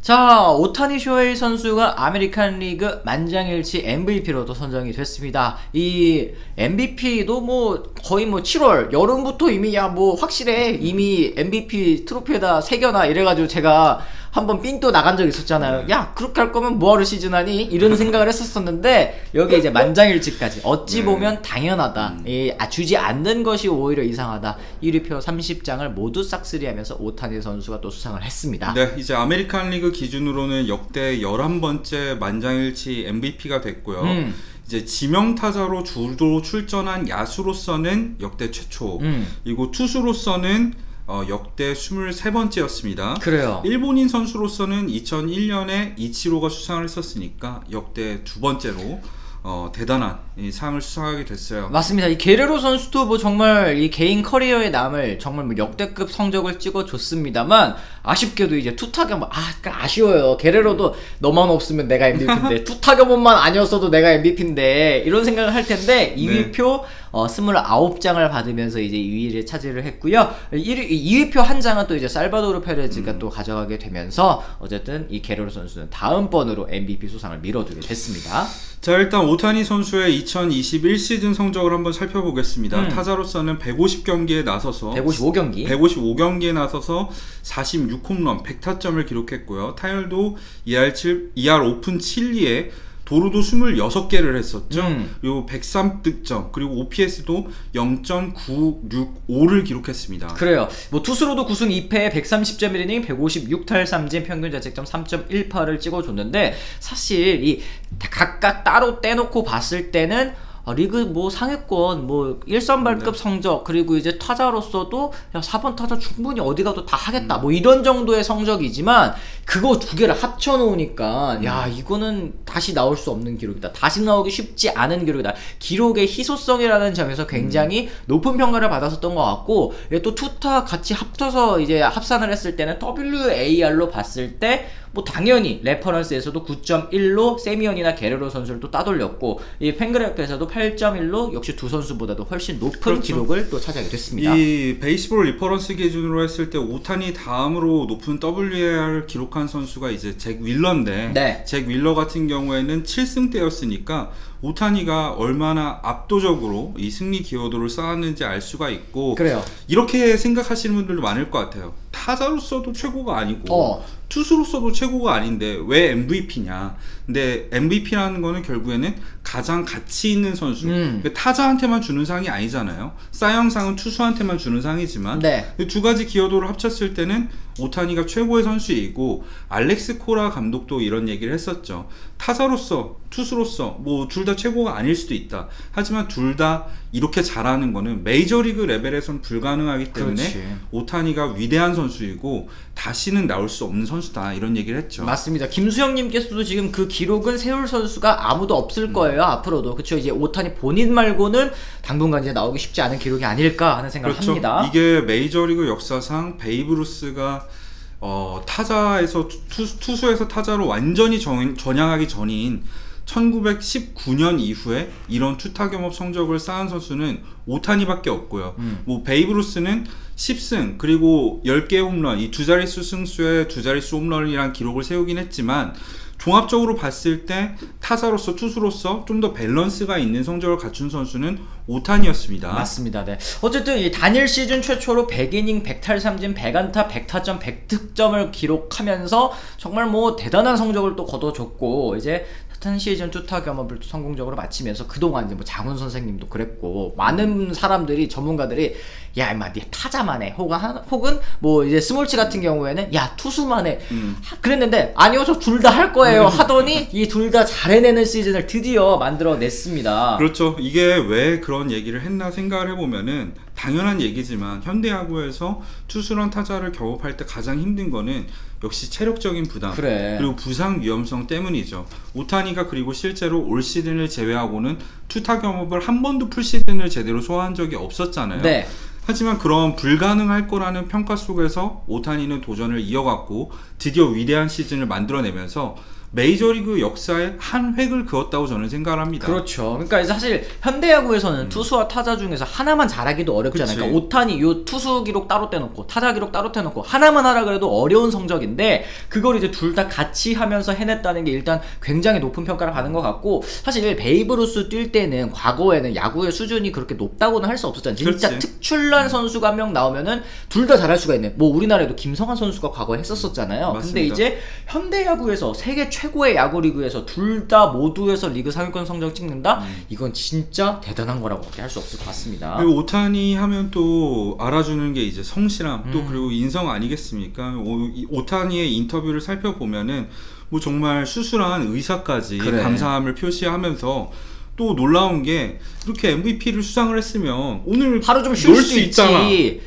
자, 오타니 쇼헤이 선수가 아메리칸 리그 만장일치 MVP로도 선정이 됐습니다. 이 MVP도 뭐 거의 뭐 7월 여름부터 이미 야 뭐 확실해 이미 MVP 트로피에다 새겨놔 이래가지고 제가 한번 삥또 나간 적이 있었잖아요. 야 그렇게 할 거면 뭐하러 시즌하니? 이런 생각을 했었었는데 여기 이제 만장일치까지 어찌 보면 당연하다. 주지 않는 것이 오히려 이상하다. 1위표 30장을 모두 싹쓸이하면서 오타니 선수가 또 수상을 했습니다. 네, 이제 아메리칸 리그 기준으로는 역대 11번째 만장일치 MVP가 됐고요. 이제 지명타자로 주로 출전한 야수로서는 역대 최초, 그리고 투수로서는 역대 23번째였습니다. 그래요. 일본인 선수로서는 2001년에 이치로가 수상을 했었으니까 역대 두 번째로 대단한 이 상을 수상하게 됐어요. 맞습니다. 이 게레로 선수도 뭐 정말 이 개인 커리어에 남을 정말 뭐 역대급 성적을 찍어줬습니다만 아쉽게도 이제 투타격만 그러니까 아쉬워요. 게레로도 너만 없으면 내가 MVP인데 투타격만 아니었어도 내가 MVP인데 이런 생각을 할 텐데 2위표 29장을 받으면서 이제 2위를 차지를 했고요. 2위표 한 장은 또 이제 살바도르 페레즈가 또 가져가게 되면서 어쨌든 이 게레로 선수는 다음번으로 MVP 수상을 밀어두게 됐습니다. 자, 일단 오타니 선수의 2021 시즌 성적을 한번 살펴보겠습니다. 타자로서는 150경기에 나서서 155경기에 나서서 46홈런 100타점을 기록했고요. 타율도 2할 오픈 7리에 도루도 26개를 했었죠. 그리고 103득점, 그리고 OPS도 0.965를 기록했습니다. 그래요. 뭐 투수로도 9승 2패 130.1이닝 156탈 3진 평균 자책점 3.18을 찍어줬는데 사실 이 각각 따로 떼놓고 봤을 때는 리그 뭐 상위권 뭐 1선발급 성적 그리고 이제 타자로서도 야 4번 타자 충분히 어디 가도 다 하겠다 뭐 이런 정도의 성적이지만 그거 두 개를 합쳐 놓으니까 야 이거는 다시 나올 수 없는 기록이다. 다시 나오기 쉽지 않은 기록이다. 기록의 희소성이라는 점에서 굉장히 높은 평가를 받았었던 것 같고 또 투타 같이 합쳐서 이제 합산을 했을 때는 WAR로 봤을 때 뭐 당연히 레퍼런스에서도 9.1로 세미언이나 게레로 선수를 또 따돌렸고 이 팬그래프에서도 8.1로 역시 두 선수보다도 훨씬 높은 기록을 또 차지하게 됐습니다. 이 베이스볼 리퍼런스 기준으로 했을 때 오타니 다음으로 높은 WAR 기록한 선수가 이제 잭 윌러인데 잭 윌러 같은 경우에는 7승대였으니까 오타니가 얼마나 압도적으로 이 승리 기여도를 쌓았는지 알 수가 있고 그래요. 이렇게 생각하시는 분들도 많을 것 같아요. 타자로서도 최고가 아니고 투수로서도 최고가 아닌데 왜 MVP냐. 근데 MVP라는 거는 결국에는 가장 가치 있는 선수, 그러니까 타자한테만 주는 상이 아니잖아요. 사이영상은 투수한테만 주는 상이지만 두 가지 기여도를 합쳤을 때는 오타니가 최고의 선수이고 알렉스 코라 감독도 이런 얘기를 했었죠. 타자로서 투수로서 뭐 둘 다 최고가 아닐 수도 있다. 하지만 둘 다 이렇게 잘하는 거는 메이저리그 레벨에선 불가능하기 때문에 오타니가 위대한 선수이고 다시는 나올 수 없는 선수다 이런 얘기를 했죠. 맞습니다. 김수영님께서도 지금 그 기록은 세울 선수가 아무도 없을 거예요. 앞으로도. 그쵸. 이제 오타니 본인 말고는 당분간 이제 나오기 쉽지 않은 기록이 아닐까 하는 생각을 합니다. 이게 메이저리그 역사상 베이브 루스가 타자에서 투수에서 타자로 완전히 전향하기 전인 1919년 이후에 이런 투타 겸업 성적을 쌓은 선수는 오타니밖에 없고요. 뭐 베이브 루스는 10승 그리고 10개 홈런, 이 두 자릿수 승수에 두 자릿수 홈런이란 기록을 세우긴 했지만 종합적으로 봤을 때 타자로서 투수로서 좀 더 밸런스가 있는 성적을 갖춘 선수는 오타니였습니다. 맞습니다. 네. 어쨌든 이 단일 시즌 최초로 100이닝 100탈3진 100안타 100타점 100득점을 기록하면서 정말 뭐 대단한 성적을 또 거둬줬고 이제 같은 시즌 투타 겸업을 성공적으로 마치면서 그동안 이제 뭐 장훈 선생님도 그랬고 많은 사람들이 전문가들이 야 임마 니 타자만 해 혹은 뭐 이제 스몰치 같은 경우에는 야 투수만 해 그랬는데 아니요 저 둘 다 할 거예요 하더니 이 둘 다 잘 해내는 시즌을 드디어 만들어냈습니다. 그렇죠. 이게 왜 그런 얘기를 했나 생각을 해보면은 당연한 얘기지만 현대야구에서 투수랑 타자를 경합할 때 가장 힘든 거는 역시 체력적인 부담 그리고 부상 위험성 때문이죠. 오타니가 그리고 실제로 올 시즌을 제외하고는 투타 겸업을 한 번도 풀 시즌을 제대로 소화한 적이 없었잖아요. 하지만 그런 불가능할 거라는 평가 속에서 오타니는 도전을 이어갔고 드디어 위대한 시즌을 만들어내면서 메이저리그 역사에 한 획을 그었다고 저는 생각을 합니다. 그렇죠. 그러니까 사실 현대야구에서는 투수와 타자 중에서 하나만 잘하기도 어렵잖아요. 그러니까 오타니 요 투수 기록 따로 떼놓고 타자 기록 따로 떼놓고 하나만 하라 그래도 어려운 성적인데 그걸 이제 둘 다 같이 하면서 해냈다는 게 일단 굉장히 높은 평가를 받은 것 같고, 사실 베이브 루스 뛸 때는 과거에는 야구의 수준이 그렇게 높다고는 할 수 없었잖아요. 진짜 그렇지. 특출난 선수가 한 명 나오면은 둘 다 잘할 수가 있네. 뭐 우리나라에도 김성환 선수가 과거에 했었잖아요. 맞습니다. 근데 이제 현대야구에서 세계 최고의 야구 리그에서 둘 다 모두에서 리그 상위권 성적 찍는다? 이건 진짜 대단한 거라고 밖에 할 수 없을 것 같습니다. 그리고 오타니 하면 또 알아주는 게 이제 성실함, 또 그리고 인성 아니겠습니까? 오타니의 인터뷰를 살펴보면은 뭐 정말 수술한 의사까지 그래. 감사함을 표시하면서, 또 놀라운 게 이렇게 MVP를 수상을 했으면 오늘 하루 좀 쉴 놀 수 있지.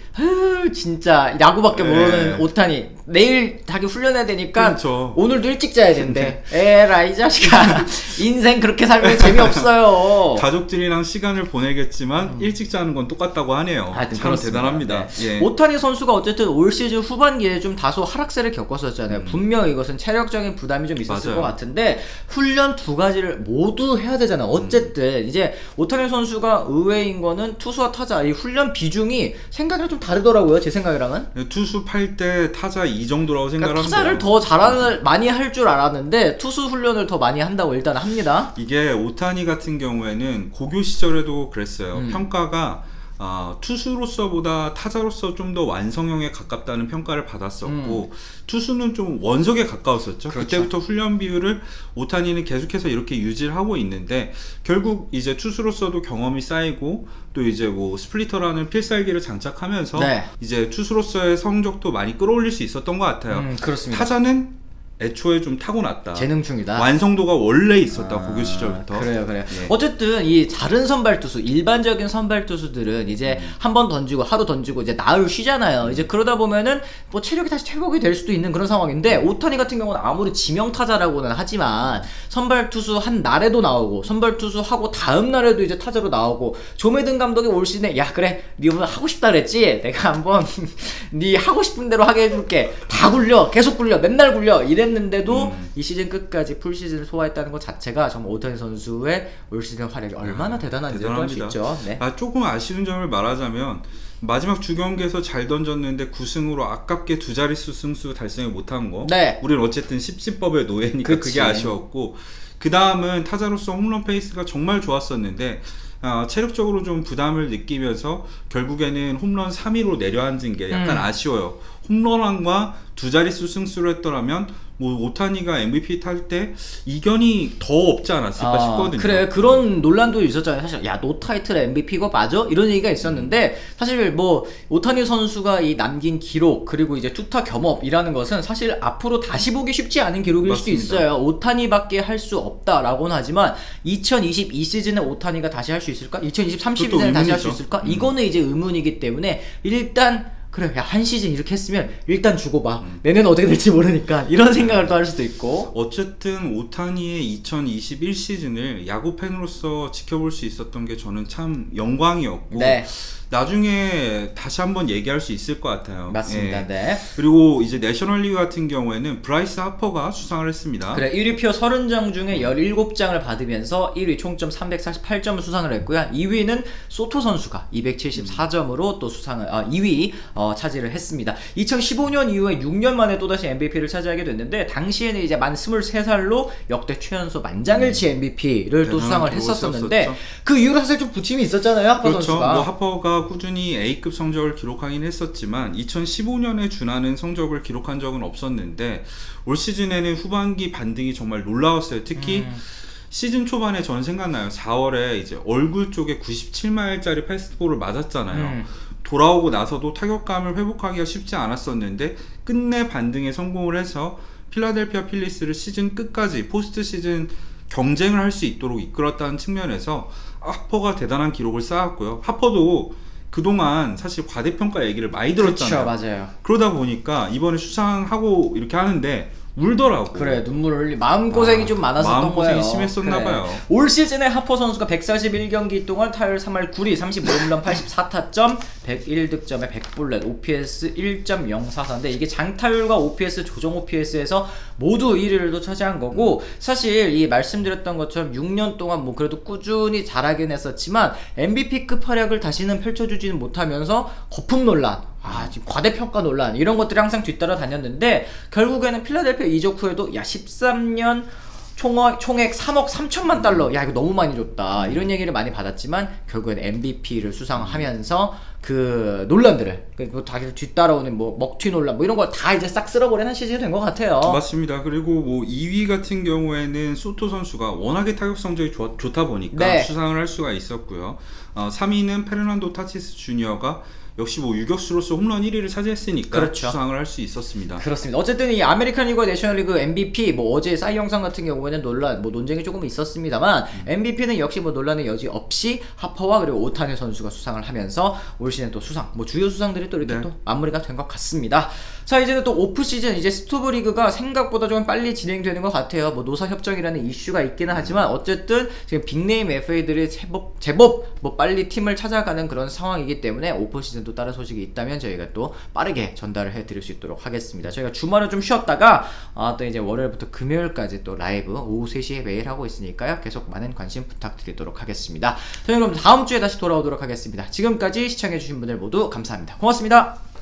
진짜 야구밖에 모르는 오타니 내일 자기 훈련해야 되니까 그렇죠. 오늘도 일찍 자야 된대. 에라 이 자식아. 인생 그렇게 살면 재미없어요. 가족들이랑 시간을 보내겠지만 일찍 자는 건 똑같다고 하네요. 하여튼 참 그렇습니다. 대단합니다. 네. 예. 오타니 선수가 어쨌든 올 시즌 후반기에 좀 다소 하락세를 겪었었잖아요. 분명히 이것은 체력적인 부담이 좀 있었을 맞아요. 것 같은데 훈련 두 가지를 모두 해야 되잖아. 어쨌든 이제 오타니 선수가 의외인 거는 투수와 타자 이 훈련 비중이 생각이랑 좀 다르더라고요. 제 생각이랑은. 투수 8대 타자 2 정도라고 생각을 그러니까 합니다. 타자를 더 잘하는 많이 할 줄 알았는데 투수 훈련을 더 많이 한다고 일단 합니다. 이게 오타니 같은 경우에는 고교 시절에도 그랬어요. 평가가 투수로서보다 타자로서 좀 더 완성형에 가깝다는 평가를 받았었고 투수는 좀 원석에 가까웠었죠. 그렇죠. 그때부터 훈련 비율을 오타니는 계속해서 이렇게 유지를 하고 있는데, 결국 이제 투수로서도 경험이 쌓이고 또 이제 뭐 스플리터라는 필살기를 장착하면서 네. 이제 투수로서의 성적도 많이 끌어올릴 수 있었던 것 같아요. 그렇습니다. 타자는 애초에 좀 타고났다. 재능충이다. 완성도가 원래 있었다. 고교 시절부터. 그래요. 예. 어쨌든 이 다른 선발 투수, 일반적인 선발 투수들은 이제 한 번 던지고 하루 던지고 이제 나흘 쉬잖아요. 이제 그러다 보면은 뭐 체력이 다시 회복이 될 수도 있는 그런 상황인데, 오타니 같은 경우는 아무리 지명 타자라고는 하지만 선발 투수 한 날에도 나오고 선발 투수 하고 다음 날에도 이제 타자로 나오고, 조매든 감독이 올 시즌에 야 그래 니 오늘 하고 싶다 그랬지? 내가 한번 니 하고 싶은 대로 하게 해줄게. 다 굴려, 계속 굴려, 맨날 굴려 이랬는데도 이 시즌 끝까지 풀 시즌을 소화했다는 것 자체가 정말 오타니 선수의 올 시즌 활약이 얼마나 대단한지 알 수 있죠. 네. 조금 아쉬운 점을 말하자면 마지막 주 경기에서 잘 던졌는데 9승으로 아깝게 두 자릿수 승수 달성을 못한 거. 네. 우리는 어쨌든 10진법의 노예니까 그치. 그게 아쉬웠고, 그 다음은 타자로서 홈런 페이스가 정말 좋았었는데 체력적으로 좀 부담을 느끼면서 결국에는 홈런 3위로 내려앉은 게 약간 아쉬워요. 홈런왕과 두 자릿수 승수를 했더라면 뭐 오타니가 MVP 탈 때 이견이 더 없지 않았을까 싶거든요. 그래, 그런 논란도 있었잖아요. 사실 야 노 타이틀 MVP가 맞아? 이런 얘기가 있었는데, 사실 뭐 오타니 선수가 이 남긴 기록 그리고 이제 투타 겸업이라는 것은 사실 앞으로 다시 보기 쉽지 않은 기록일 맞습니다. 수도 있어요. 오타니밖에 할 수 없다라고는 하지만 2022 시즌에 오타니가 다시 할 수 있을까? 2023 그것도 시즌에 다시 할 수 의문이죠. 있을까? 이거는 이제 의문이기 때문에 일단 그래, 야, 한 시즌 이렇게 했으면 일단 주고 봐. 내년은 어떻게 될지 모르니까 이런 생각을 또 할 수도 있고. 어쨌든 오타니의 2021 시즌을 야구 팬으로서 지켜볼 수 있었던 게 저는 참 영광이었고, 네. 나중에 다시 한번 얘기할 수 있을 것 같아요. 맞습니다. 예. 네. 그리고 이제 내셔널리그 같은 경우에는 브라이스 하퍼가 수상을 했습니다. 그래, 1위표 30장 중에 17장을 받으면서 1위 총점 348점을 수상을 했고요. 2위는 소토 선수가 274점으로 또 수상을 2위 차지를 했습니다. 2015년 이후에 6년 만에 또다시 MVP를 차지하게 됐는데, 당시에는 이제 만 23살로 역대 최연소 만장일치 MVP를 또 수상을 했었었는데, 세웠었죠. 그 이후로 사실 좀 부침이 있었잖아요, 하퍼 그렇죠. 선수가. 뭐 하퍼가 꾸준히 A급 성적을 기록하긴 했었지만 2015년에 준하는 성적을 기록한 적은 없었는데, 올 시즌에는 후반기 반등이 정말 놀라웠어요. 특히 시즌 초반에 저는 생각나요. 4월에 이제 얼굴 쪽에 97마일짜리 패스트볼을 맞았잖아요. 돌아오고 나서도 타격감을 회복하기가 쉽지 않았었는데 끝내 반등에 성공을 해서 필라델피아 필리스를 시즌 끝까지 포스트 시즌 경쟁을 할 수 있도록 이끌었다는 측면에서 하퍼가 대단한 기록을 쌓았고요. 하퍼도 그동안 사실 과대평가 얘기를 많이 들었잖아요. 그쵸, 맞아요. 그러다 보니까 이번에 수상하고 이렇게 하는데 울더라고. 그래, 눈물을 흘리 마음고생이 좀 많았었던 마음고생이 거예요. 심했었나봐요. 그래. 올 시즌에 하퍼 선수가 141경기 동안 타율 3할 9리 35홈런 84타점 101득점에 100볼넷 OPS 1.044인데 이게 장타율과 OPS 조정 OPS에서 모두 1위를 차지한 거고, 사실 이 말씀드렸던 것처럼 6년 동안 뭐 그래도 꾸준히 잘하긴 했었지만 MVP급 활약을 다시는 펼쳐주지는 못하면서 거품 논란, 지금 과대평가 논란 이런 것들이 항상 뒤따라 다녔는데, 결국에는 필라델피아 이적 후에도 13년 총액 3억 3천만 달러, 이거 너무 많이 줬다 이런 얘기를 많이 받았지만 결국엔 MVP를 수상하면서 그 논란들을 다 뒤따라오는 뭐 먹튀 논란 뭐 이런 걸 다 이제 싹 쓸어버리는 시즌이 된 것 같아요. 맞습니다. 그리고 뭐 2위 같은 경우에는 소토 선수가 워낙에 타격 성적이 좋다 보니까 네. 수상을 할 수가 있었고요. 3위는 페르난도 타티스 주니어가 역시 뭐 유격수로서 홈런 1위를 차지했으니까 그렇죠. 수상을 할 수 있었습니다. 그렇습니다. 어쨌든 이 아메리칸 리그와 내셔널리그 MVP 뭐 어제 싸이 영상 같은 경우에는 논쟁이 조금 있었습니다만 MVP는 역시 뭐 논란의 여지 없이 하퍼와 그리고 오타니 선수가 수상을 하면서 올 시즌 또 수상, 뭐 주요 수상들이 또 이렇게 또 마무리가 된 것 같습니다. 자, 이제는 또 오프 시즌, 이제 스토브 리그가 생각보다 좀 빨리 진행되는 것 같아요. 뭐 노사 협정이라는 이슈가 있기는 하지만 어쨌든 지금 빅네임 FA들이 제법 뭐 빨리 팀을 찾아가는 그런 상황이기 때문에 오프 시즌 또 다른 소식이 있다면 저희가 또 빠르게 전달을 해드릴 수 있도록 하겠습니다. 저희가 주말은 좀 쉬었다가 또 이제 월요일부터 금요일까지 또 라이브 오후 3시에 매일 하고 있으니까요. 계속 많은 관심 부탁드리도록 하겠습니다. 저희는 그럼 다음 주에 다시 돌아오도록 하겠습니다. 지금까지 시청해주신 분들 모두 감사합니다. 고맙습니다.